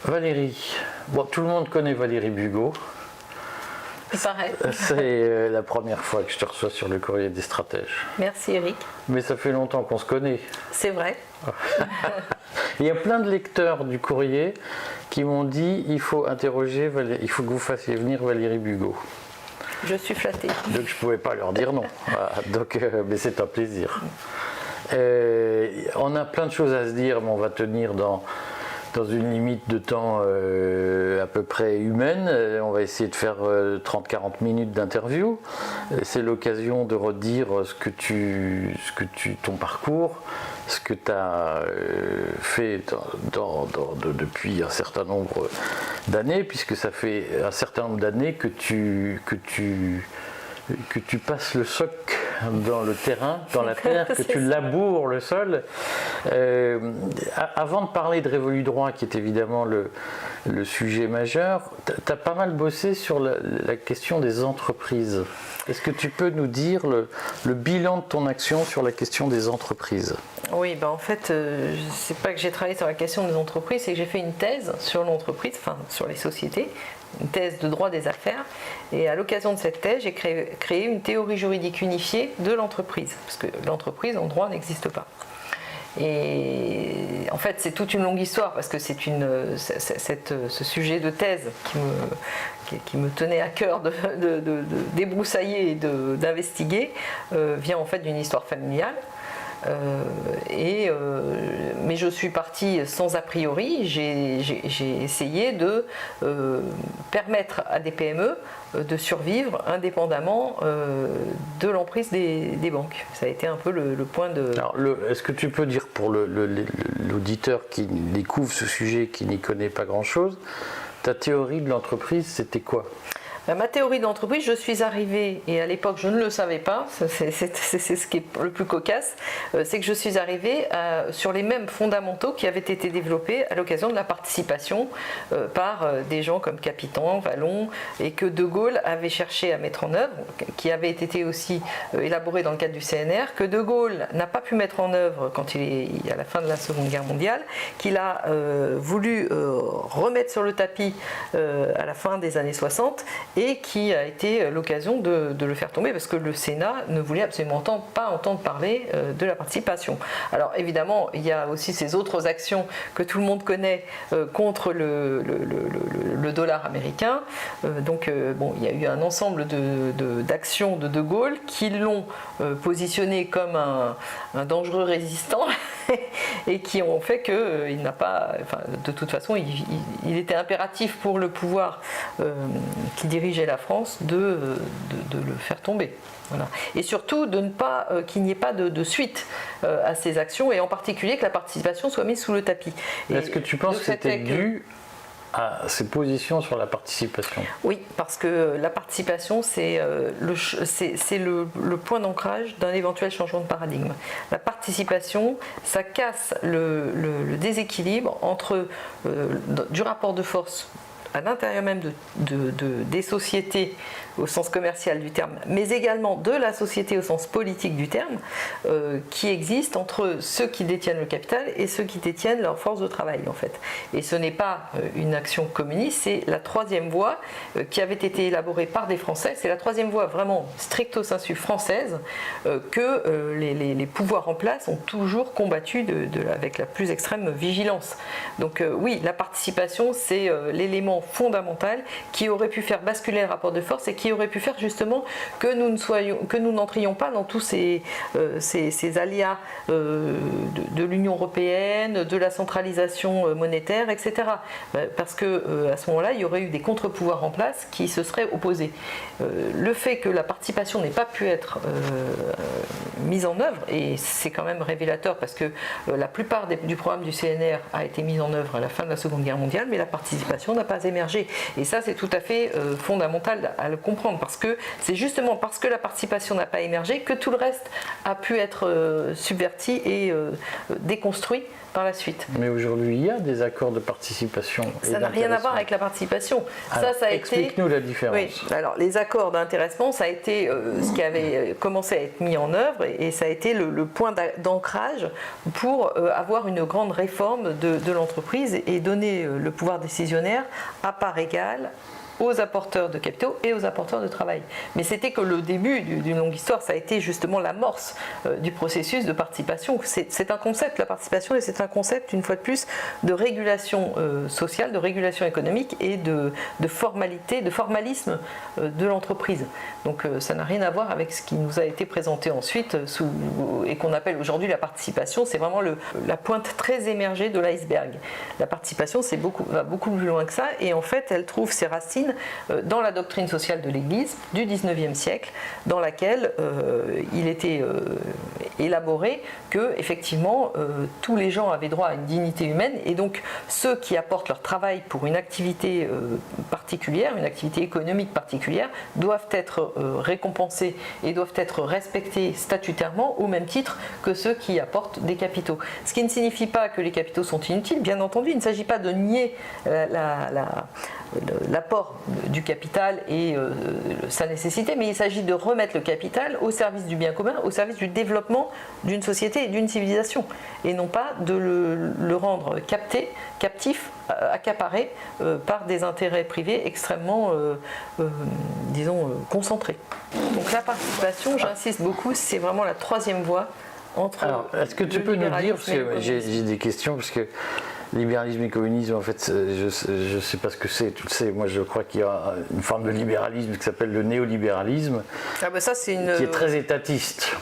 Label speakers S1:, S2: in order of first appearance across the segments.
S1: Valérie, bon, tout le monde connaît Valérie Bugeaud.
S2: C'est pareil.
S1: C'est la première fois que je te reçois sur le Courrier des Stratèges.
S2: Merci Eric.
S1: Mais ça fait longtemps qu'on se connaît.
S2: C'est vrai.
S1: Il y a plein de lecteurs du Courrier qui m'ont dit il faut il faut que vous fassiez venir Valérie Bugeaud.
S2: Je suis flattée.
S1: Donc je ne pouvais pas leur dire non. Voilà. Donc, mais c'est un plaisir. On a plein de choses à se dire, mais on va tenir dans une limite de temps à peu près humaine. On va essayer de faire 30-40 minutes d'interview. C'est l'occasion de redire ton parcours, ce que tu as fait depuis un certain nombre d'années, puisque ça fait un certain nombre d'années que tu passes le soc dans le terrain, dans la terre, que tu laboures le sol. Avant de parler de Révolu Droit, qui est évidemment le sujet majeur, tu as pas mal bossé sur la question des entreprises. Est-ce que tu peux nous dire le bilan de ton action sur la question des entreprises ?
S2: Oui, en fait, c'est pas que j'ai travaillé sur la question des entreprises, c'est que j'ai fait une thèse sur l'entreprise, enfin sur les sociétés, une thèse de droit des affaires. Et à l'occasion de cette thèse, j'ai créé une théorie juridique unifiée de l'entreprise, parce que l'entreprise en droit n'existe pas. Et en fait, c'est toute une longue histoire, parce que ce sujet de thèse qui me tenait à cœur de débroussailler et d'investiguer vient en fait d'une histoire familiale. Mais je suis partie sans a priori. J'ai essayé de permettre à des PME de survivre indépendamment de l'emprise des banques. Ça a été un peu le point de...
S1: Alors, est-ce que tu peux dire pour l'auditeur qui découvre ce sujet, qui n'y connaît pas grand-chose, ta théorie de l'entreprise, c'était quoi ?
S2: Ma théorie d'entreprise, je suis arrivée, et à l'époque je ne le savais pas, c'est ce qui est le plus cocasse, c'est que je suis arrivée sur les mêmes fondamentaux qui avaient été développés à l'occasion de la participation par des gens comme Capitan, Vallon, et que De Gaulle avait cherché à mettre en œuvre, qui avait été aussi élaboré dans le cadre du CNR, que De Gaulle n'a pas pu mettre en œuvre quand à la fin de la Seconde Guerre mondiale, qu'il a voulu remettre sur le tapis à la fin des années 60, et qui a été l'occasion de le faire tomber, parce que le Sénat ne voulait absolument pas entendre parler de la participation. Alors évidemment, il y a aussi ces autres actions que tout le monde connaît contre le dollar américain. Il y a eu un ensemble d'actions de Gaulle qui l'ont positionné comme un dangereux résistant et qui ont fait qu'il n'a pas... de toute façon, il était impératif pour le pouvoir qui dirigeait la France de le faire tomber. Voilà. Et surtout de ne pas qu'il n'y ait pas de suite à ces actions, et en particulier que la participation soit mise sous le tapis.
S1: Est-ce que tu penses que c'était dû à ses positions sur la participation ?
S2: Oui, parce que la participation, c'est le point d'ancrage d'un éventuel changement de paradigme. La participation, ça casse le déséquilibre entre du rapport de force à l'intérieur même des sociétés au sens commercial du terme, mais également de la société au sens politique du terme, qui existe entre ceux qui détiennent le capital et ceux qui détiennent leur force de travail, en fait. Et ce n'est pas une action communiste, c'est la troisième voie qui avait été élaborée par des Français. C'est la troisième voie vraiment stricto sensu française que les pouvoirs en place ont toujours combattu avec la plus extrême vigilance. Donc oui, la participation, c'est l'élément fondamental qui aurait pu faire basculer le rapport de force et qui aurait pu faire justement que nous n'entrions pas dans tous ces aléas de l'Union européenne, de la centralisation monétaire, etc. Parce que à ce moment-là, il y aurait eu des contre-pouvoirs en place qui se seraient opposés. Le fait que la participation n'ait pas pu être mise en œuvre, et c'est quand même révélateur parce que la plupart du programme du CNR a été mise en œuvre à la fin de la Seconde Guerre mondiale, mais la participation n'a pas émergé. Et ça, c'est tout à fait fondamental à le comprendre, parce que c'est justement parce que la participation n'a pas émergé que tout le reste a pu être subverti et déconstruit par la suite.
S1: Mais aujourd'hui, il y a des accords de participation.
S2: Ça n'a rien à voir avec la participation.
S1: Explique-nous la différence.
S2: Oui, alors les accords d'intéressement, ça a été ce qui avait commencé à être mis en œuvre et ça a été le point d'ancrage pour avoir une grande réforme de l'entreprise et donner le pouvoir décisionnaire à part égale aux apporteurs de capitaux et aux apporteurs de travail. Mais c'était que le début d'une longue histoire, ça a été justement l'amorce du processus de participation. C'est un concept, la participation, et c'est un concept, une fois de plus, de régulation sociale, de régulation économique et de formalité, de formalisme de l'entreprise. Donc ça n'a rien à voir avec ce qui nous a été présenté ensuite et qu'on appelle aujourd'hui la participation. C'est vraiment la pointe très émergée de l'iceberg. La participation va beaucoup plus loin que ça, et en fait elle trouve ses racines dans la doctrine sociale de l'Église du XIXe siècle, dans laquelle il était élaboré que effectivement tous les gens avaient droit à une dignité humaine, et donc ceux qui apportent leur travail pour une activité particulière, une activité économique particulière, doivent être récompensés et doivent être respectés statutairement au même titre que ceux qui apportent des capitaux. Ce qui ne signifie pas que les capitaux sont inutiles, bien entendu, il ne s'agit pas de nier l'apport du capital et sa nécessité, mais il s'agit de remettre le capital au service du bien commun, au service du développement d'une société et d'une civilisation, et non pas de le rendre captif, accaparé par des intérêts privés extrêmement, concentrés. Donc la participation, j'insiste beaucoup, c'est vraiment la troisième voie entre...
S1: Alors, est-ce que tu peux nous dire, parce que j'ai des questions, parce que libéralisme et communisme, en fait, je ne sais pas ce que c'est, tu le sais, moi je crois qu'il y a une forme de libéralisme qui s'appelle le néolibéralisme,
S2: ça, c'est
S1: qui est très étatiste.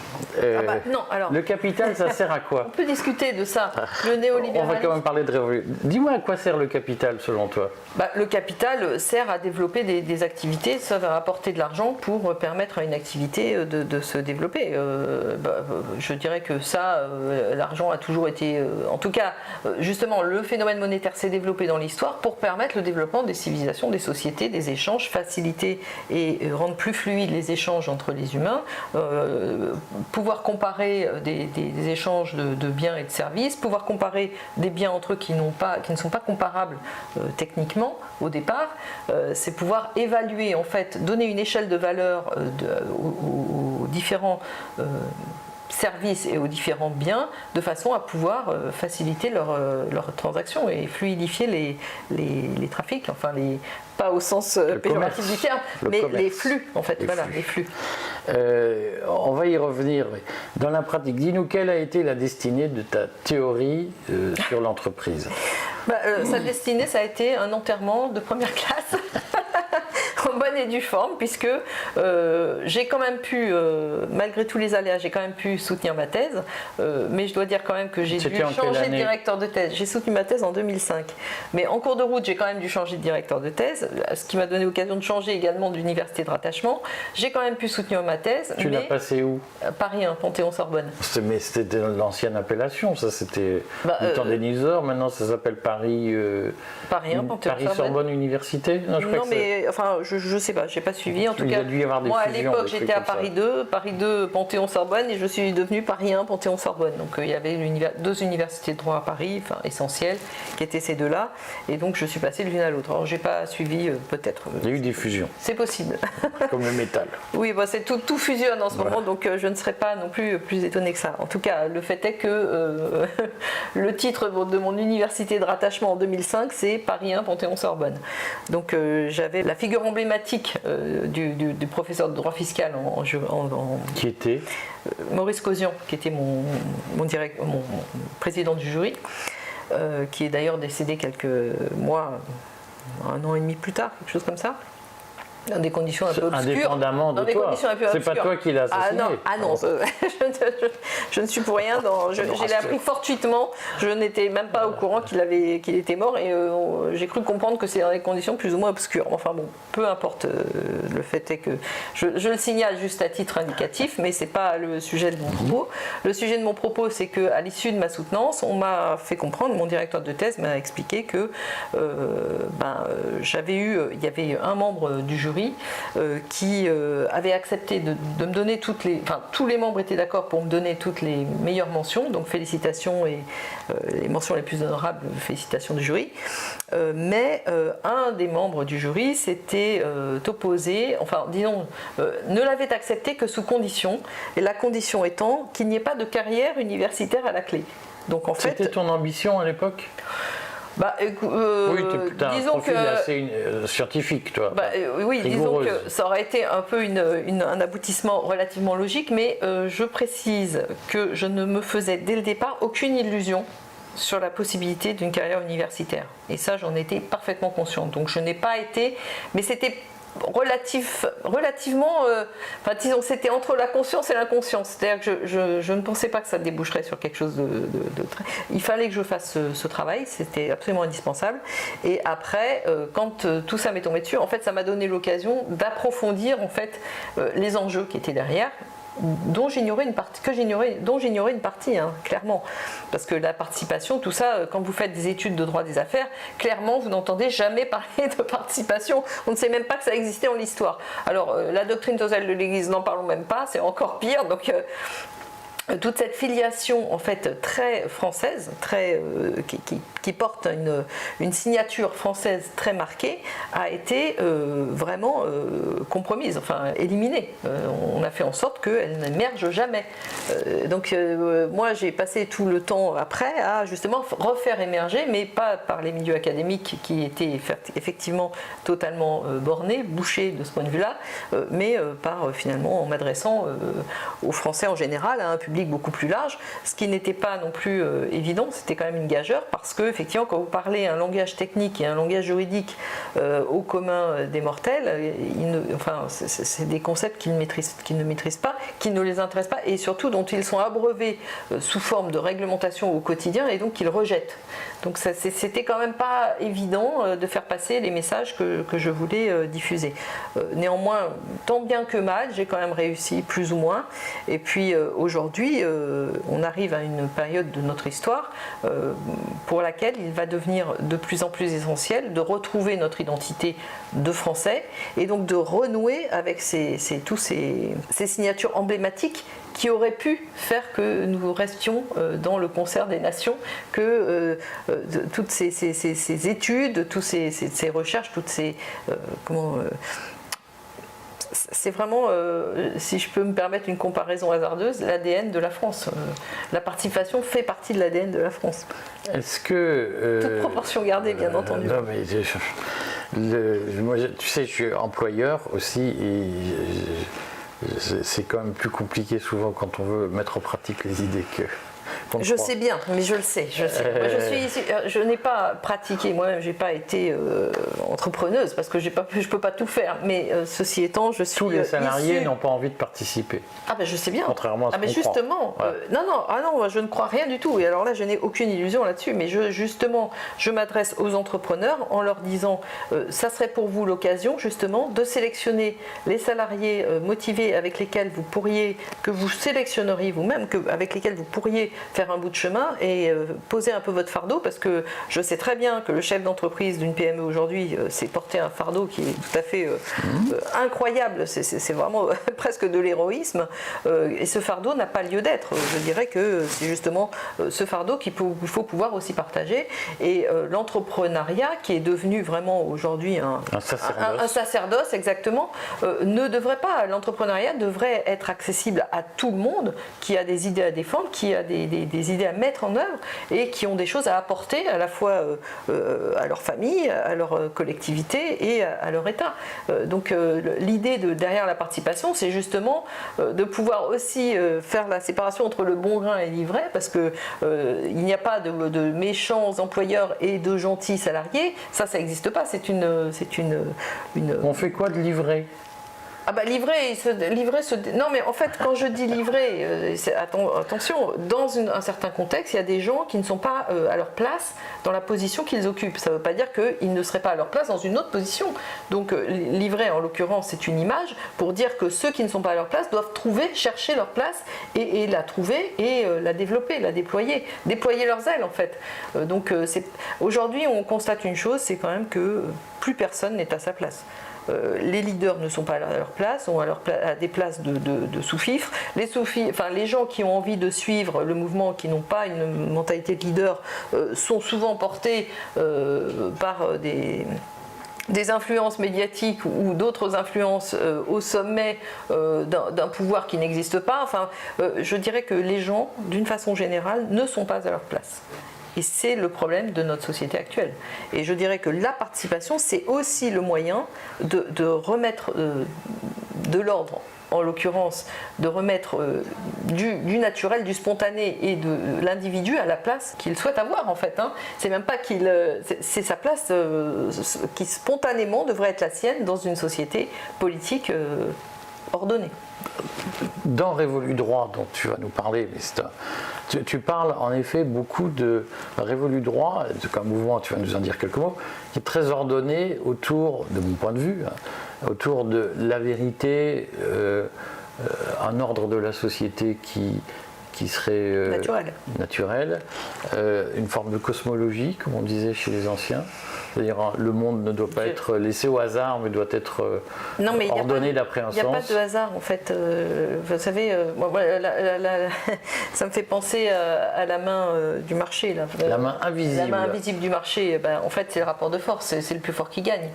S2: Non, alors...
S1: Le capital, ça sert à quoi?
S2: On peut discuter de ça, le néolibéralisme...
S1: On va quand même parler de révolution. Dis-moi à quoi sert le capital selon toi?
S2: Le capital sert à développer des activités, ça va apporter de l'argent pour permettre à une activité de se développer. Je dirais que ça, l'argent a toujours été... en tout cas, justement, le phénomène monétaire s'est développé dans l'histoire pour permettre le développement des civilisations, des sociétés, des échanges, faciliter et rendre plus fluides les échanges entre les humains, pouvoir comparer des échanges de biens et de services, pouvoir comparer des biens entre eux qui ne sont pas comparables techniquement au départ, c'est pouvoir évaluer, en fait, donner une échelle de valeur aux différents services et aux différents biens, de façon à pouvoir faciliter leurs transactions et fluidifier les trafics, enfin pas au sens péjoratif du terme, mais les flux, en fait, les flux.
S1: On va y revenir. Dans la pratique, dis-nous quelle a été la destinée de ta théorie sur l'entreprise?
S2: Sa destinée, ça a été un enterrement de première classe. En bonne et due forme, puisque j'ai quand même pu, malgré tous les aléas, j'ai quand même pu soutenir ma thèse, mais je dois dire quand même que j'ai dû changer de directeur de thèse. J'ai soutenu ma thèse en 2005, mais en cours de route, j'ai quand même dû changer de directeur de thèse, ce qui m'a donné l'occasion de changer également d'université de rattachement. J'ai quand même pu soutenir ma thèse.
S1: Tu l'as passé où?
S2: Paris 1, Panthéon-Sorbonne.
S1: Mais c'était l'ancienne appellation, ça c'était le temps des Nizor, maintenant ça s'appelle Paris
S2: 1, Panthéon-Sorbonne.
S1: Paris-Sorbonne Université?
S2: Non, mais enfin, je sais pas, j'ai pas suivi. En tout cas, moi à l'époque j'étais à Paris 2, Panthéon-Sorbonne, et je suis devenue Paris 1, Panthéon-Sorbonne. Donc il y avait deux universités de droit à Paris, enfin essentielles, qui étaient ces deux-là, et donc je suis passée de l'une à l'autre. Alors j'ai pas suivi, peut-être.
S1: Il y a eu des fusions.
S2: C'est possible.
S1: Comme le métal.
S2: Oui, tout fusionne en ce moment, donc je ne serais pas non plus étonnée que ça. En tout cas, le fait est que le titre de mon université de rattachement en 2005, c'est Paris 1, Panthéon-Sorbonne. Donc j'avais la figure emblématique du professeur de droit fiscal
S1: qui était
S2: Maurice Causian, qui était mon président du jury, qui est d'ailleurs décédé quelques mois, 1 an et demi plus tard, quelque chose comme ça. Dans des conditions un peu obscures.
S1: Indépendamment de toi. C'est pas toi qui l'as assassiné.
S2: Non, je ne suis pour rien. Je l'ai appris fortuitement. Je n'étais même pas au courant qu'il était mort, et j'ai cru comprendre que c'est dans des conditions plus ou moins obscures. Enfin bon, peu importe. Le fait est que je le signale juste à titre indicatif, mais c'est pas le sujet de mon propos. Le sujet de mon propos, c'est qu'à l'issue de ma soutenance, on m'a fait comprendre, mon directeur de thèse m'a expliqué que il y avait un membre du jury jury qui avait accepté de me donner tous les membres étaient d'accord pour me donner toutes les meilleures mentions, donc félicitations et les mentions les plus honorables, félicitations du jury. Mais un des membres du jury s'était opposé, enfin disons, ne l'avait accepté que sous condition, et la condition étant qu'il n'y ait pas de carrière universitaire à la clé. Donc en fait,
S1: c'était ton ambition à l'époque?
S2: Bah,
S1: oui, tu as un profil assez scientifique, toi.
S2: Oui, rigoureuse. Disons que ça aurait été un peu un aboutissement relativement logique, mais je précise que je ne me faisais dès le départ aucune illusion sur la possibilité d'une carrière universitaire. Et ça, j'en étais parfaitement consciente. Donc je n'ai pas été... Mais c'était relativement... enfin, disons, c'était entre la conscience et l'inconscience. C'est-à-dire que je ne pensais pas que ça déboucherait sur quelque chose de très... Il fallait que je fasse ce travail, c'était absolument indispensable. Et après, quand tout ça m'est tombé dessus, en fait, ça m'a donné l'occasion d'approfondir en fait, les enjeux qui étaient derrière, dont j'ignorais une partie, hein, clairement. Parce que la participation, tout ça, quand vous faites des études de droit des affaires, clairement, vous n'entendez jamais parler de participation. On ne sait même pas que ça existait en l'histoire. Alors, la doctrine totale de l'Église, n'en parlons même pas, c'est encore pire. Donc, toute cette filiation en fait très française, qui porte une signature française très marquée, a été vraiment compromise, enfin éliminée. On a fait en sorte qu'elle n'émerge jamais. Donc moi j'ai passé tout le temps après à justement refaire émerger, mais pas par les milieux académiques qui étaient effectivement totalement bornés, bouchés de ce point de vue-là, mais par finalement en m'adressant aux Français en général, à un public beaucoup plus large, ce qui n'était pas non plus évident, c'était quand même une gageure, parce que effectivement quand vous parlez un langage technique et un langage juridique au commun des mortels, enfin, c'est des concepts qu'ils ne maîtrisent pas, qui ne les intéressent pas, et surtout dont ils sont abreuvés sous forme de réglementation au quotidien, et donc qu'ils rejettent. Donc c'était quand même pas évident de faire passer les messages que je voulais diffuser. Néanmoins, tant bien que mal, j'ai quand même réussi plus ou moins, et puis aujourd'hui on arrive à une période de notre histoire pour laquelle il va devenir de plus en plus essentiel de retrouver notre identité de Français, et donc de renouer avec tous ces signatures emblématiques qui auraient pu faire que nous restions dans le concert des nations, que toutes ces études, toutes ces recherches, toutes ces... c'est vraiment, si je peux me permettre une comparaison hasardeuse, l'ADN de la France. La participation fait partie de l'ADN de la France.
S1: Est-ce que...
S2: toute proportion gardée, bien entendu.
S1: Non, mais moi, tu sais, je suis employeur aussi, et c'est quand même plus compliqué souvent quand on veut mettre en pratique les idées que...
S2: Je sais bien, mais je le sais. Moi, je n'ai pas pratiqué, moi-même, j'ai pas été entrepreneuse parce que je peux pas tout faire. Mais ceci étant, je suis.
S1: Tous les salariés n'ont pas envie de participer.
S2: Ah ben je sais bien.
S1: Contrairement à ce qu'on
S2: justement,
S1: croit.
S2: Non, je ne crois rien du tout. Et alors là, je n'ai aucune illusion là-dessus. Mais je m'adresse aux entrepreneurs en leur disant, ça serait pour vous l'occasion justement de sélectionner les salariés motivés que vous sélectionneriez vous-même, avec lesquels vous pourriez faire un bout de chemin et poser un peu votre fardeau, parce que je sais très bien que le chef d'entreprise d'une PME aujourd'hui s'est porté un fardeau qui est tout à fait incroyable, c'est vraiment presque de l'héroïsme, et ce fardeau n'a pas lieu d'être. Je dirais que c'est justement ce fardeau qu'il faut pouvoir aussi partager, et l'entrepreneuriat qui est devenu vraiment aujourd'hui un sacerdoce, exactement, ne devrait pas, l'entrepreneuriat devrait être accessible à tout le monde qui a des idées à défendre, qui a des idées à mettre en œuvre et qui ont des choses à apporter à la fois à leur famille, à leur collectivité et à leur État. Donc l'idée derrière la participation, c'est justement de pouvoir aussi faire la séparation entre le bon grain et l'ivraie, parce que il n'y a pas de méchants employeurs et de gentils salariés, ça n'existe pas, c'est une...
S1: On fait quoi de l'ivraie ?
S2: Ah bah livrer, non mais en fait quand je dis livrer, attention, dans un certain contexte, il y a des gens qui ne sont pas à leur place dans la position qu'ils occupent. Ça ne veut pas dire qu'ils ne seraient pas à leur place dans une autre position. Donc livrer en l'occurrence c'est une image pour dire que ceux qui ne sont pas à leur place doivent chercher leur place et la trouver et la développer, la déployer leurs ailes en fait. Donc aujourd'hui on constate une chose, c'est quand même que plus personne n'est à sa place. les leaders ne sont pas à leur place, sont à des places de sous-fifres. Les gens qui ont envie de suivre le mouvement, qui n'ont pas une mentalité de leader, sont souvent portés par des influences médiatiques ou d'autres influences au sommet d'un pouvoir qui n'existe pas. Enfin, je dirais que les gens, d'une façon générale, ne sont pas à leur place. Et c'est le problème de notre société actuelle. Et je dirais que la participation, c'est aussi le moyen de remettre de l'ordre, en l'occurrence, de remettre du naturel, du spontané et de l'individu à la place qu'il souhaite avoir, en fait. C'est même pas c'est sa place qui spontanément devrait être la sienne dans une société politique ordonnée.
S1: Dans Révolu Droit, dont tu vas nous parler, mais tu parles en effet beaucoup de Révolu Droit, comme mouvement, tu vas nous en dire quelques mots, qui est très ordonné autour, de mon point de vue, autour de la vérité, un ordre de la société qui serait naturel, une forme de cosmologie, comme on disait chez les anciens. C'est-à-dire le monde ne doit pas être laissé au hasard, mais doit être ordonné d'après un sens.
S2: Il n'y a pas de hasard, en fait. Vous savez, ça me fait penser à la main du marché.
S1: La main invisible.
S2: La main invisible du marché, en fait, c'est le rapport de force, c'est le plus fort qui gagne.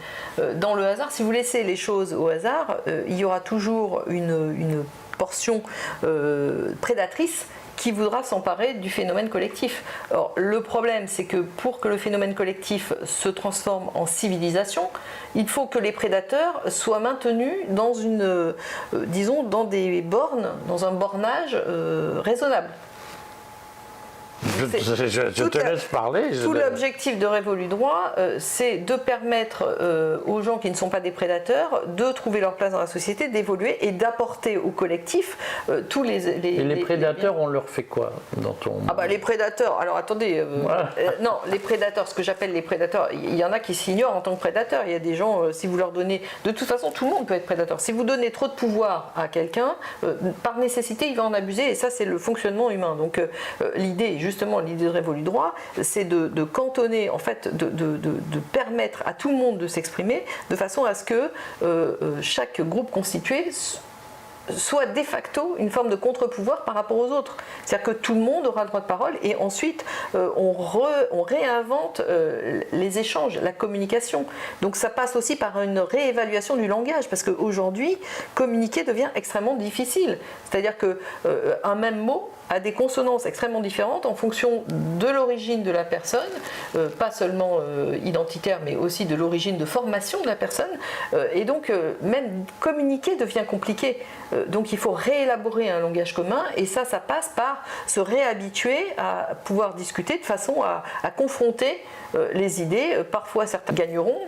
S2: Dans le hasard, si vous laissez les choses au hasard, il y aura toujours une portion prédatrice qui voudra s'emparer du phénomène collectif. Alors, le problème, c'est que pour que le phénomène collectif se transforme en civilisation, il faut que les prédateurs soient maintenus dans dans des bornes, dans un bornage raisonnable.
S1: Je te laisse parler.
S2: Tout l'objectif de Révolu Droit, c'est de permettre aux gens qui ne sont pas des prédateurs de trouver leur place dans la société, d'évoluer et d'apporter au collectif tous les...
S1: Et les prédateurs, on leur fait quoi dans ton...
S2: les prédateurs, alors attendez, non, les prédateurs, ce que j'appelle les prédateurs, il y en a qui s'ignorent en tant que prédateurs. Il y a des gens, si vous leur donnez... De toute façon, tout le monde peut être prédateur. Si vous donnez trop de pouvoir à quelqu'un, par nécessité, il va en abuser, et ça, c'est le fonctionnement humain. Donc l'idée, justement, l'idée de Révolu Droit, c'est de cantonner, en fait, de permettre à tout le monde de s'exprimer de façon à ce que chaque groupe constitué soit de facto une forme de contre-pouvoir par rapport aux autres. C'est-à-dire que tout le monde aura le droit de parole et ensuite on réinvente les échanges, la communication. Donc ça passe aussi par une réévaluation du langage parce qu'aujourd'hui, communiquer devient extrêmement difficile. C'est-à-dire qu'un même mot a des consonances extrêmement différentes en fonction de l'origine de la personne, pas seulement identitaire, mais aussi de l'origine de formation de la personne. Et donc, même communiquer devient compliqué. Donc, il faut réélaborer un langage commun, et ça passe par se réhabituer à pouvoir discuter de façon à confronter les idées. Parfois, certains gagneront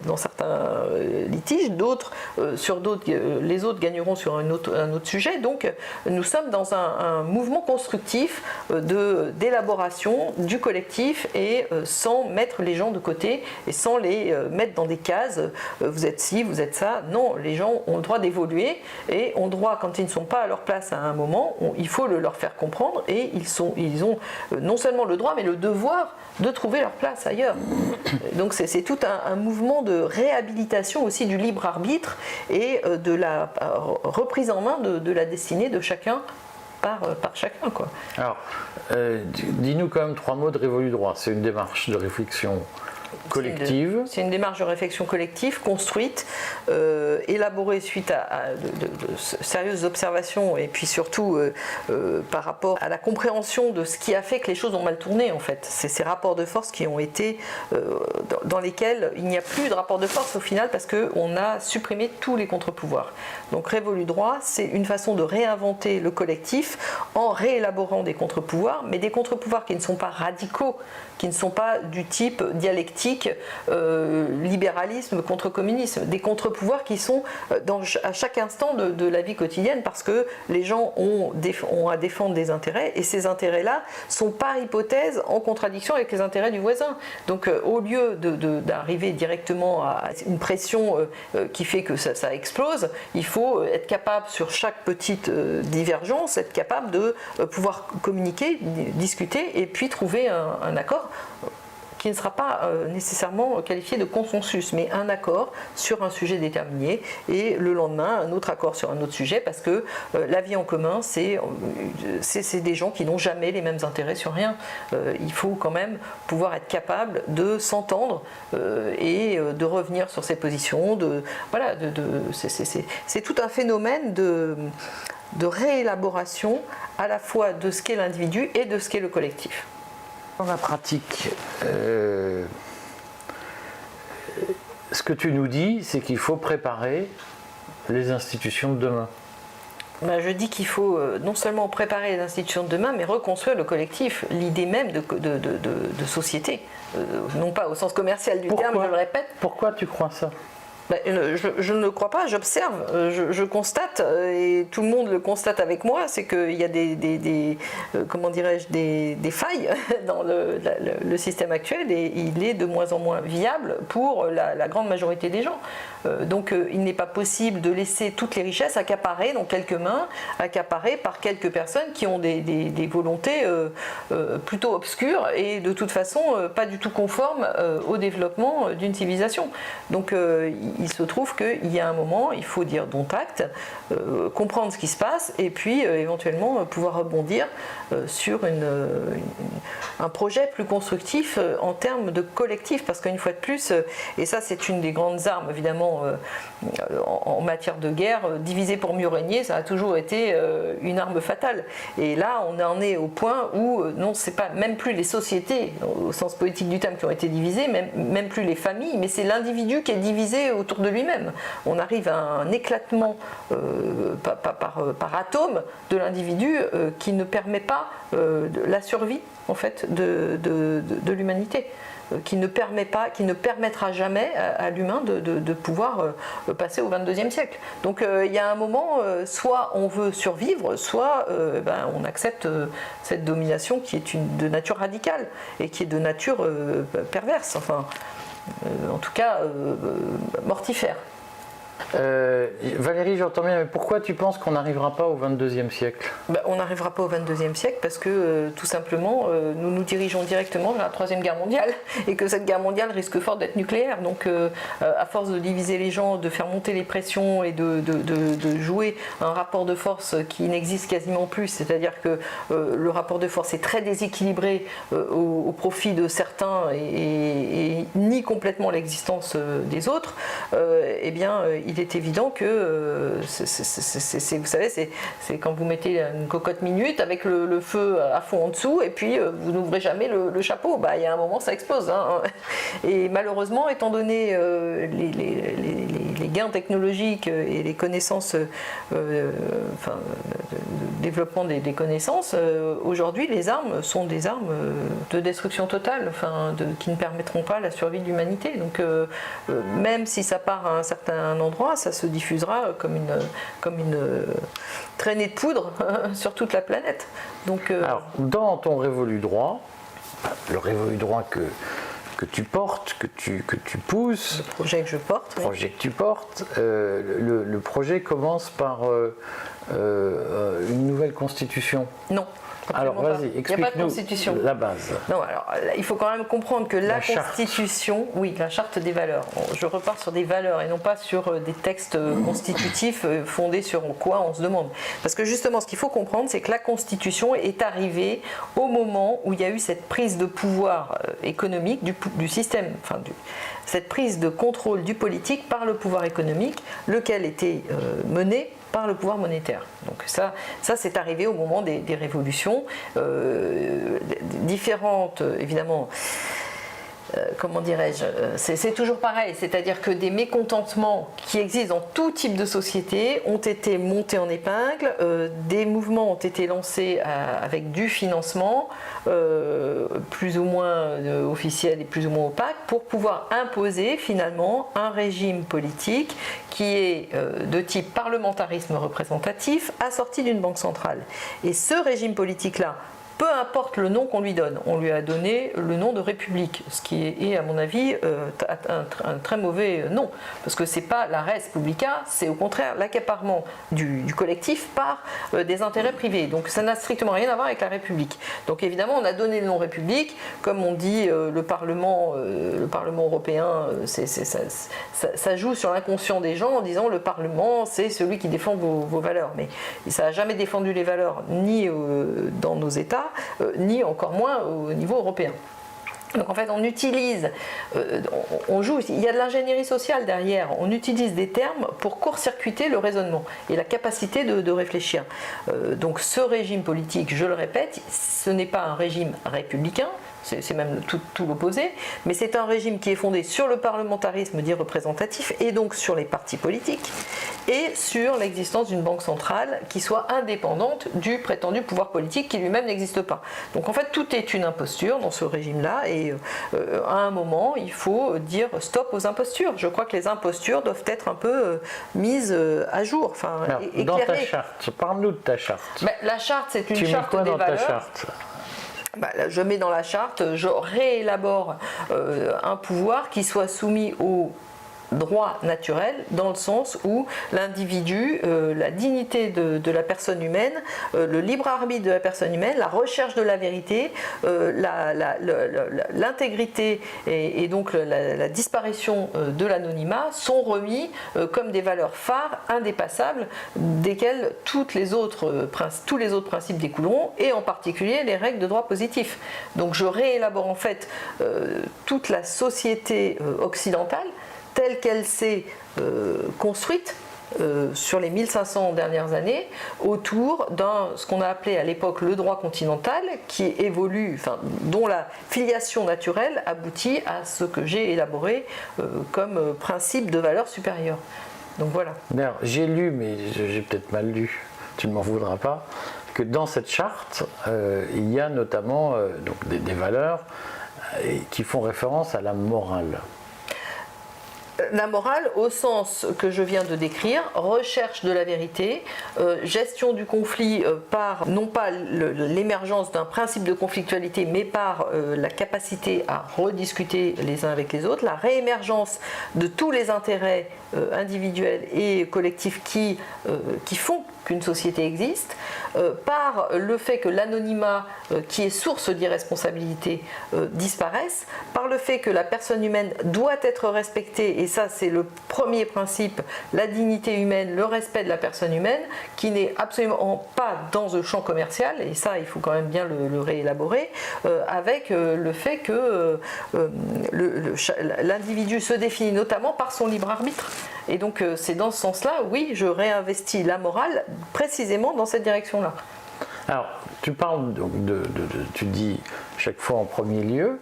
S2: dans certains litiges, d'autres sur d'autres, les autres gagneront sur un autre sujet. Donc, nous sommes dans un mouvement constructif d'élaboration du collectif et sans mettre les gens de côté et sans les mettre dans des cases. Vous êtes ci, vous êtes ça. Non, les gens ont le droit d'évoluer et ont le droit, quand ils ne sont pas à leur place à un moment, il faut leur faire comprendre et ils ont non seulement le droit mais le devoir de trouver leur place ailleurs. Donc c'est tout un mouvement de réhabilitation aussi du libre arbitre et de la reprise en main de la destinée de chacun par chacun, quoi.
S1: Alors, dis-nous quand même 3 mots de Révolu Droit. C'est une démarche de réflexion collective.
S2: C'est une démarche de réflexion collective construite, élaborée suite à de sérieuses observations et puis surtout par rapport à la compréhension de ce qui a fait que les choses ont mal tourné, en fait. C'est ces rapports de force qui ont été dans lesquels il n'y a plus de rapport de force au final parce qu'on a supprimé tous les contre-pouvoirs. Donc Révolu Droit, c'est une façon de réinventer le collectif en réélaborant des contre-pouvoirs, mais des contre-pouvoirs qui ne sont pas radicaux, qui ne sont pas du type dialectique, libéralisme contre communisme, des contre-pouvoirs qui sont à chaque instant de la vie quotidienne parce que les gens ont à défendre des intérêts et ces intérêts-là sont par hypothèse en contradiction avec les intérêts du voisin. Donc au lieu d'arriver directement à une pression qui fait que ça explose, il faut être capable sur chaque petite divergence, être capable de pouvoir communiquer, discuter et puis trouver un accord qui ne sera pas nécessairement qualifié de consensus, mais un accord sur un sujet déterminé, et le lendemain, un autre accord sur un autre sujet, parce que la vie en commun, c'est des gens qui n'ont jamais les mêmes intérêts sur rien. Il faut quand même pouvoir être capable de s'entendre et de revenir sur ses positions. C'est tout un phénomène de réélaboration à la fois de ce qu'est l'individu et de ce qu'est le collectif.
S1: Dans la pratique, ce que tu nous dis, c'est qu'il faut préparer les institutions de demain.
S2: Je dis qu'il faut non seulement préparer les institutions de demain, mais reconstruire le collectif, l'idée même de société. Non pas au sens commercial du terme, je le répète.
S1: Pourquoi tu crois ça ?
S2: Je ne le crois pas, j'observe, je constate, et tout le monde le constate avec moi, c'est qu'il y a des failles dans le système actuel, et il est de moins en moins viable pour la grande majorité des gens. Donc il n'est pas possible de laisser toutes les richesses accaparées dans quelques mains, accaparées par quelques personnes qui ont des volontés plutôt obscures et de toute façon pas du tout conformes au développement d'une civilisation. Donc il se trouve qu'il y a un moment, il faut dire dont acte, comprendre ce qui se passe et puis éventuellement pouvoir rebondir sur un projet plus constructif en termes de collectif, parce qu'une fois de plus, et ça c'est une des grandes armes évidemment en matière de guerre, diviser pour mieux régner, ça a toujours été une arme fatale. Et là on en est au point où non, c'est pas même plus les sociétés au sens politique du terme qui ont été divisées, même plus les familles, mais c'est l'individu qui est divisé autour de lui-même. On arrive à un éclatement par atome de l'individu qui ne permet pas la survie en fait de l'humanité, qui ne permettra jamais à l'humain de pouvoir passer au XXIe siècle. Donc il y a un moment, soit on veut survivre, soit on accepte cette domination qui est de nature radicale et qui est de nature perverse, enfin en tout cas mortifère.
S1: Valérie, j'entends bien, mais pourquoi tu penses qu'on n'arrivera pas au XXIe siècle ?
S2: On n'arrivera pas au XXIe siècle parce que tout simplement nous nous dirigeons directement vers la Troisième Guerre mondiale et que cette guerre mondiale risque fort d'être nucléaire. Donc à force de diviser les gens, de faire monter les pressions et de jouer un rapport de force qui n'existe quasiment plus, c'est-à-dire que le rapport de force est très déséquilibré au profit de certains et nie complètement l'existence des autres, eh bien il est évident que, vous savez, c'est quand vous mettez une cocotte minute avec le feu à fond en dessous et puis vous n'ouvrez jamais le chapeau. Il y a un moment, ça explose. Hein. Et malheureusement, étant donné les gains technologiques et les connaissances, le développement des connaissances, aujourd'hui, les armes sont des armes de destruction totale, qui ne permettront pas la survie de l'humanité. Donc, même si ça part à un certain endroit, ça se diffusera comme une traînée de poudre sur toute la planète. Donc,
S1: alors, dans ton révolu droit, le révolu droit que tu portes, que tu pousses,
S2: le projet que je porte,
S1: le projet commence par une nouvelle constitution.
S2: Non.
S1: Alors vas-y, explique-nous la base.
S2: Non, alors il faut quand même comprendre que la Constitution, oui, la charte des valeurs. Je repars sur des valeurs et non pas sur des textes constitutifs fondés sur quoi on se demande. Parce que justement, ce qu'il faut comprendre, c'est que la Constitution est arrivée au moment où il y a eu cette prise de pouvoir économique du système, cette prise de contrôle du politique par le pouvoir économique, lequel était mené par le pouvoir monétaire. Donc ça c'est arrivé au moment des révolutions différentes, évidemment. Comment dirais-je, c'est toujours pareil, c'est-à-dire que des mécontentements qui existent dans tout type de société ont été montés en épingle, des mouvements ont été lancés avec du financement, plus ou moins officiel et plus ou moins opaque, pour pouvoir imposer finalement un régime politique qui est de type parlementarisme représentatif, assorti d'une banque centrale. Et ce régime politique-là, peu importe le nom qu'on lui donne. On lui a donné le nom de République, ce qui est à mon avis un très mauvais nom, parce que c'est pas la res publica, c'est au contraire l'accaparement du collectif par des intérêts privés. Donc ça n'a strictement rien à voir avec la République. Donc évidemment, on a donné le nom République, comme on dit le Parlement européen, ça joue sur l'inconscient des gens en disant le Parlement, c'est celui qui défend vos valeurs. Mais ça n'a jamais défendu les valeurs ni dans nos États, ni encore moins au niveau européen. Donc en fait, on utilise, on joue, il y a de l'ingénierie sociale derrière, on utilise des termes pour court-circuiter le raisonnement et la capacité de réfléchir. Donc ce régime politique, je le répète, ce n'est pas un régime républicain, c'est même tout l'opposé, mais c'est un régime qui est fondé sur le parlementarisme dit représentatif et donc sur les partis politiques et sur l'existence d'une banque centrale qui soit indépendante du prétendu pouvoir politique qui lui-même n'existe pas. Donc en fait tout est une imposture dans ce régime-là et à un moment il faut dire stop aux impostures. Je crois que les impostures doivent être un peu mises à jour, enfin éclairées.
S1: Dans ta charte, parle-nous de ta charte.
S2: Ben, la charte c'est une
S1: charte des valeurs. Tu mets quoi dans ta charte ?
S2: Je mets dans la charte, je réélabore un pouvoir qui soit soumis au droit naturel, dans le sens où l'individu, la dignité de la personne humaine, le libre arbitre de la personne humaine, la recherche de la vérité, l'intégrité et donc la disparition de l'anonymat sont remis comme des valeurs phares indépassables desquelles tous les autres principes découleront, et en particulier les règles de droit positif. Donc je réélabore en fait toute la société occidentale telle qu'elle s'est construite sur les 1500 dernières années autour ce qu'on a appelé à l'époque le droit continental, qui évolue, dont la filiation naturelle aboutit à ce que j'ai élaboré comme principe de valeur supérieure. Donc voilà.
S1: D'ailleurs, j'ai lu, mais j'ai peut-être mal lu, tu ne m'en voudras pas, que dans cette charte, il y a notamment donc des valeurs qui font référence à la morale.
S2: La morale, au sens que je viens de décrire, recherche de la vérité, gestion du conflit par, non pas l'émergence d'un principe de conflictualité, mais par la capacité à rediscuter les uns avec les autres, la réémergence de tous les intérêts individuels et collectifs qui font qu'une société existe, par le fait que l'anonymat qui est source d'irresponsabilité disparaisse, par le fait que la personne humaine doit être respectée, et ça c'est le premier principe, la dignité humaine, le respect de la personne humaine, qui n'est absolument pas dans le champ commercial, et ça il faut quand même bien le réélaborer, avec le fait que l'individu se définit notamment par son libre arbitre. Et donc c'est dans ce sens-là, oui, je réinvestis la morale précisément dans cette direction-là.
S1: Alors, tu parles tu dis chaque fois en premier lieu,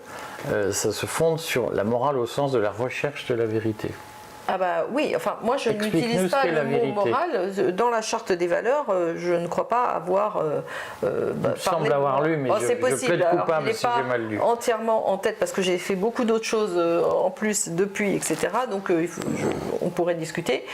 S1: ça se fonde sur la morale au sens de la recherche de la vérité.
S2: Ah bah oui, enfin moi je n'utilise pas le mot moral. Dans la charte des valeurs, je ne crois pas avoir
S1: semble avoir lu, mais
S2: c'est possible.
S1: Je plaide coupable si j'ai mal lu.
S2: Entièrement en tête parce que j'ai fait beaucoup d'autres choses en plus depuis, etc. Donc on pourrait discuter.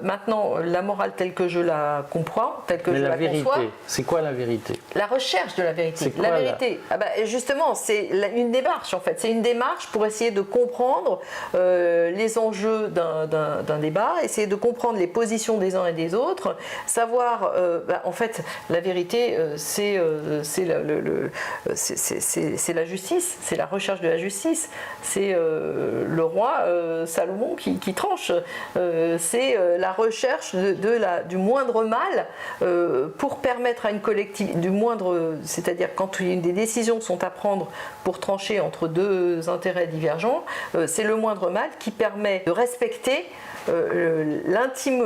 S2: Maintenant, la morale telle que je la comprends, telle que je la conçois.
S1: C'est quoi la vérité ?
S2: La recherche de la vérité. La vérité, justement, c'est une démarche en fait. C'est une démarche pour essayer de comprendre les enjeux d'un débat, essayer de comprendre les positions des uns et des autres, savoir, en fait, la vérité, c'est la justice, c'est la recherche de la justice, c'est le roi Salomon qui tranche, c'est la recherche du moindre mal pour permettre à une collectivité, c'est-à-dire quand des décisions sont à prendre pour trancher entre deux intérêts divergents, c'est le moindre mal qui permet de respecter l'intime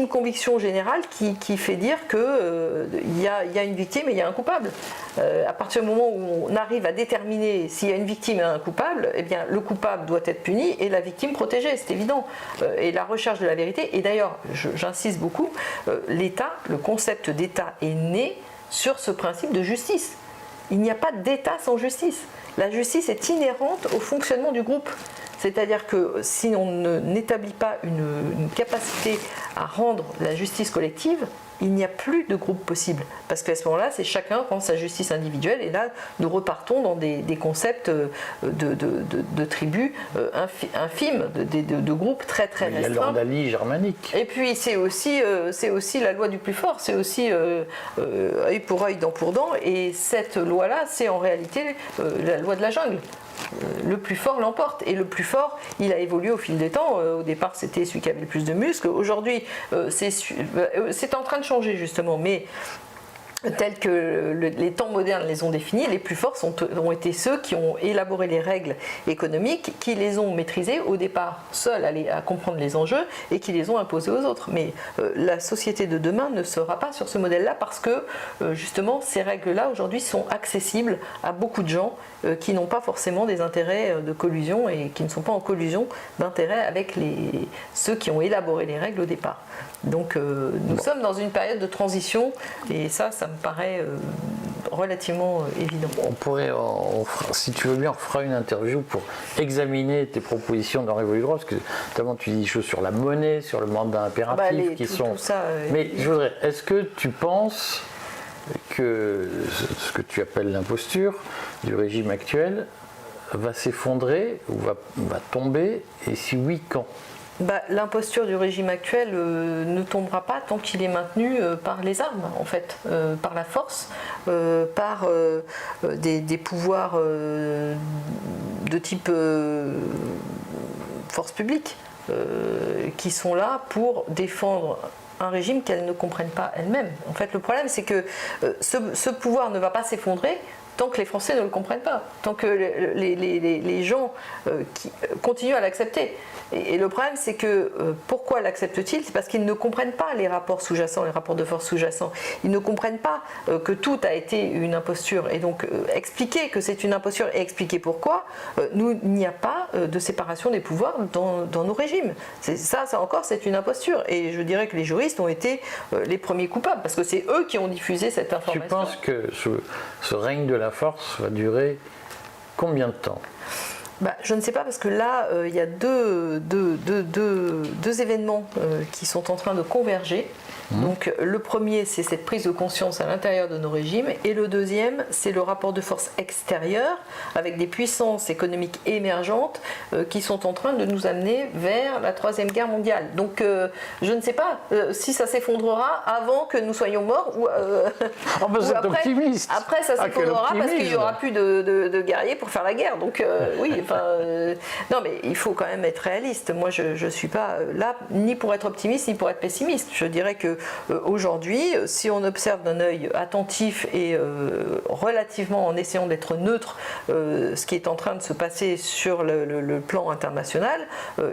S2: conviction générale qui fait dire qu'il y a une victime et il y a un coupable. À partir du moment où on arrive à déterminer s'il y a une victime et un coupable, eh bien, le coupable doit être puni et la victime protégée, c'est évident. Et la recherche de la vérité, et d'ailleurs j'insiste beaucoup, l'État, le concept d'État est né sur ce principe de justice. Il n'y a pas d'État sans justice. La justice est inhérente au fonctionnement du groupe. C'est-à-dire que si on n'établit pas une capacité à rendre la justice collective, il n'y a plus de groupe possible. Parce qu'à ce moment-là, c'est chacun rend sa justice individuelle. Et là, nous repartons dans des concepts de tribus infimes, de groupes très très restreints.
S1: Il y a l'ordalie germanique.
S2: Et puis c'est aussi la loi du plus fort. C'est aussi œil pour œil, dent pour dent. Et cette loi-là, c'est en réalité la loi de la jungle. Le plus fort l'emporte, et le plus fort il a évolué au fil des temps. Au départ c'était celui qui avait le plus de muscles, aujourd'hui c'est en train de changer justement, mais tels que les temps modernes les ont définis, les plus forts ont été ceux qui ont élaboré les règles économiques, qui les ont maîtrisées au départ seuls à comprendre les enjeux et qui les ont imposés aux autres. Mais la société de demain ne sera pas sur ce modèle-là parce que justement ces règles-là aujourd'hui sont accessibles à beaucoup de gens qui n'ont pas forcément des intérêts de collusion et qui ne sont pas en collusion d'intérêts avec ceux qui ont élaboré les règles au départ. Donc nous sommes dans une période de transition et ça me paraît relativement évident.
S1: On pourrait, si tu veux bien, on fera une interview pour examiner tes propositions dans Révolu droit, parce que notamment tu dis des choses sur la monnaie, sur le mandat impératif, tout ça, mais je voudrais, est-ce que tu penses que ce que tu appelles l'imposture du régime actuel va s'effondrer ou va tomber, et si oui, quand ?
S2: L'imposture du régime actuel ne tombera pas tant qu'il est maintenu par les armes, en fait, par la force, par des pouvoirs de type force publique, qui sont là pour défendre un régime qu'elles ne comprennent pas elles-mêmes. En fait, le problème, c'est que ce pouvoir ne va pas s'effondrer tant que les Français ne le comprennent pas, tant que les gens qui continuent à l'accepter. Et le problème, c'est que pourquoi l'acceptent-ils ? C'est parce qu'ils ne comprennent pas les rapports sous-jacents, les rapports de force sous-jacents. Ils ne comprennent pas que tout a été une imposture. Et donc, expliquer que c'est une imposture et expliquer pourquoi, il n'y a pas de séparation des pouvoirs dans nos régimes. Ça encore, c'est une imposture. Et je dirais que les juristes ont été les premiers coupables, parce que c'est eux qui ont diffusé cette information.
S1: Tu penses que ce règne de la force va durer combien de temps ?
S2: Je ne sais pas, parce que là, il y a deux événements qui sont en train de converger. Donc le premier, c'est cette prise de conscience à l'intérieur de nos régimes, et le deuxième, c'est le rapport de force extérieur avec des puissances économiques émergentes qui sont en train de nous amener vers la Troisième Guerre mondiale. Donc je ne sais pas si ça s'effondrera avant que nous soyons morts ou,
S1: ou après. Optimiste.
S2: Après ça s'effondrera parce qu'il n'y aura plus de guerriers pour faire la guerre. Donc oui, non, mais il faut quand même être réaliste. Moi je ne suis pas là ni pour être optimiste ni pour être pessimiste. Je dirais que aujourd'hui, si on observe d'un œil attentif et relativement en essayant d'être neutre ce qui est en train de se passer sur le plan international,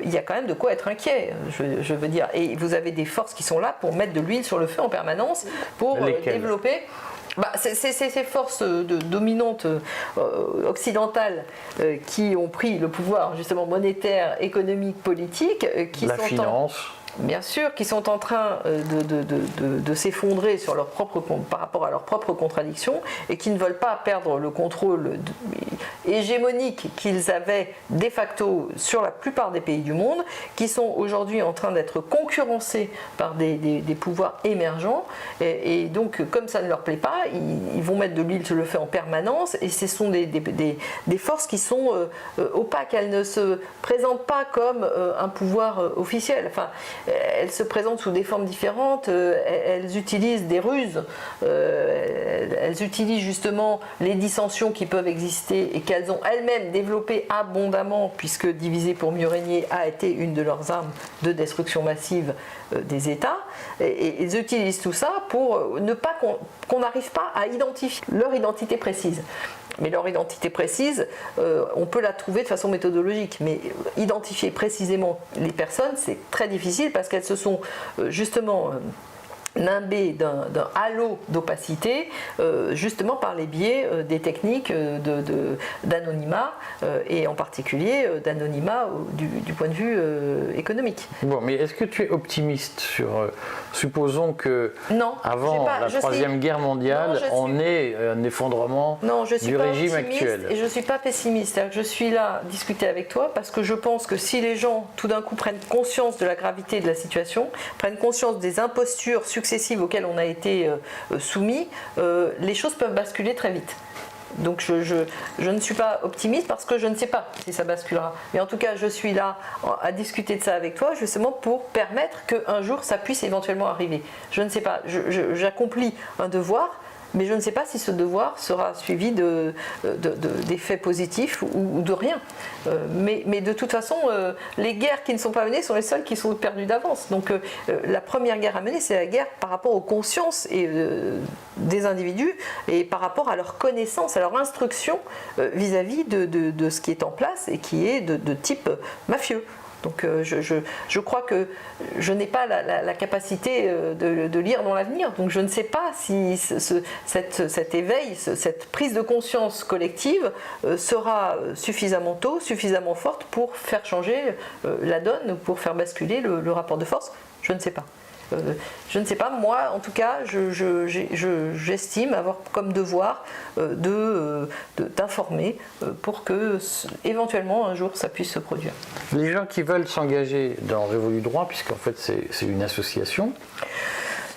S2: il y a quand même de quoi être inquiet, je veux dire. Et vous avez des forces qui sont là pour mettre de l'huile sur le feu en permanence, pour développer... ces forces dominantes occidentales qui ont pris le pouvoir justement monétaire, économique, politique, qui
S1: la finance.
S2: Bien sûr, qui sont en train de s'effondrer sur par rapport à leurs propres contradictions, et qui ne veulent pas perdre le contrôle hégémonique qu'ils avaient de facto sur la plupart des pays du monde, qui sont aujourd'hui en train d'être concurrencés par des pouvoirs émergents, et donc comme ça ne leur plaît pas, ils vont mettre de l'huile sur le feu en permanence, et ce sont des forces qui sont opaques. Elles ne se présentent pas comme un pouvoir officiel. Enfin, elles se présentent sous des formes différentes, elles utilisent des ruses, elles utilisent justement les dissensions qui peuvent exister et qu'elles ont elles-mêmes développées abondamment, puisque diviser pour mieux régner a été une de leurs armes de destruction massive des États, et ils utilisent tout ça pour ne pas qu'on n'arrive pas à identifier leur identité précise. Mais leur identité précise, on peut la trouver de façon méthodologique, mais identifier précisément les personnes, c'est très difficile parce qu'elles se sont justement nimbées d'un halo d'opacité, justement par les biais des techniques d'anonymat, et en particulier d'anonymat du point de vue économique.
S1: Bon, mais est-ce que tu es optimiste sur... supposons que
S2: non,
S1: avant la Troisième Guerre mondiale, on ait un effondrement du régime actuel.
S2: Et je ne suis pas pessimiste. Je suis là à discuter avec toi parce que je pense que si les gens tout d'un coup prennent conscience de la gravité de la situation, prennent conscience des impostures successives successives auxquelles on a été soumis, les choses peuvent basculer très vite. Donc je ne suis pas optimiste parce que je ne sais pas si ça basculera. Mais en tout cas, je suis là à discuter de ça avec toi justement pour permettre qu'un jour ça puisse éventuellement arriver. Je ne sais pas, j'accomplis un devoir, mais je ne sais pas si ce devoir sera suivi d'effets positifs ou de rien. Mais de toute façon, les guerres qui ne sont pas menées sont les seules qui sont perdues d'avance. Donc la première guerre à mener, c'est la guerre par rapport aux consciences des individus et par rapport à leur connaissance, à leur instruction vis-à-vis de ce qui est en place et qui est de type mafieux. Donc je crois que je n'ai pas la capacité de lire dans l'avenir. Donc je ne sais pas si cet éveil, cette prise de conscience collective sera suffisamment tôt, suffisamment forte pour faire changer la donne, pour faire basculer le rapport de force. Je ne sais pas. Je ne sais pas, moi en tout cas, j'estime avoir comme devoir d'informer pour que éventuellement un jour ça puisse se produire.
S1: Les gens qui veulent s'engager dans Révolu Droit, puisqu'en fait c'est une association.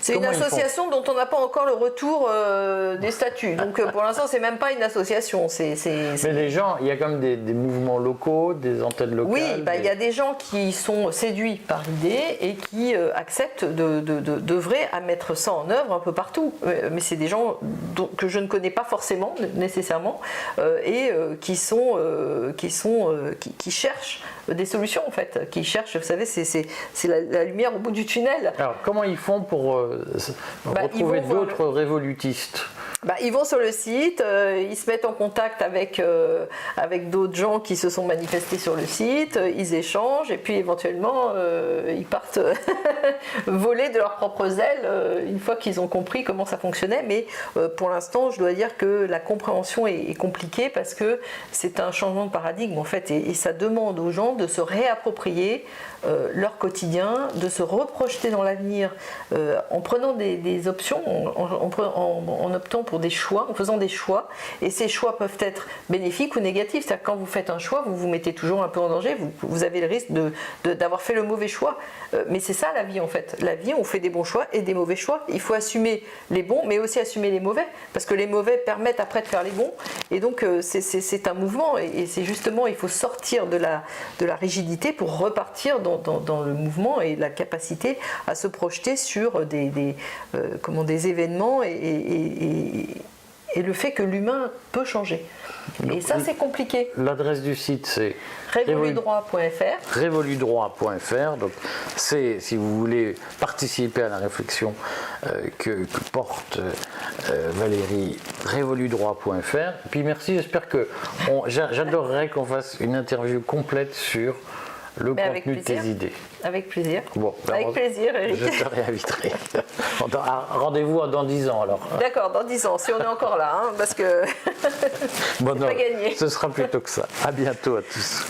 S2: C'est une association dont on n'a pas encore le retour des statuts. Donc pour l'instant, c'est même pas une association.
S1: Mais les gens, il y a quand même des mouvements locaux, des antennes locales.
S2: Oui, il y a des gens qui sont séduits par l'idée et qui acceptent d'œuvrer à mettre ça en œuvre un peu partout. Mais c'est des gens que je ne connais pas forcément nécessairement et qui cherchent des solutions en fait, qui cherchent, vous savez, c'est la lumière au bout du tunnel.
S1: Alors comment ils font pour retrouver d'autres révolutistes?
S2: Ils vont sur le site, ils se mettent en contact avec d'autres gens qui se sont manifestés sur le site, ils échangent et puis éventuellement ils partent voler de leurs propres ailes une fois qu'ils ont compris comment ça fonctionnait. Mais pour l'instant, je dois dire que la compréhension est compliquée parce que c'est un changement de paradigme en fait et ça demande aux gens de se réapproprier leur quotidien, de se reprojeter dans l'avenir en prenant des options, en optant pour des choix, en faisant des choix. Et ces choix peuvent être bénéfiques ou négatifs. C'est-à-dire que quand vous faites un choix, vous vous mettez toujours un peu en danger, vous avez le risque d'avoir fait le mauvais choix. Mais c'est ça la vie en fait. La vie, on fait des bons choix et des mauvais choix. Il faut assumer les bons, mais aussi assumer les mauvais. Parce que les mauvais permettent après de faire les bons. Et donc c'est un mouvement. Et c'est justement, il faut sortir de la rigidité pour repartir dans le mouvement et la capacité à se projeter sur des événements et le fait que l'humain peut changer. Et ça, c'est compliqué.
S1: L'adresse du site, c'est
S2: révoludroit.fr.
S1: révoludroit.fr. Donc, c'est, si vous voulez participer à la réflexion que porte Valérie, révoludroit.fr. Puis merci, j'espère que j'adorerais qu'on fasse une interview complète sur le contenu de tes idées.
S2: Avec plaisir.
S1: Bon,
S2: avec plaisir, Eric.
S1: Je te réinviterai. Rendez-vous dans 10 ans alors.
S2: D'accord, dans 10 ans, si on est encore là, parce que
S1: bon,
S2: c'est pas gagné.
S1: Ce sera plutôt que ça. À bientôt à tous.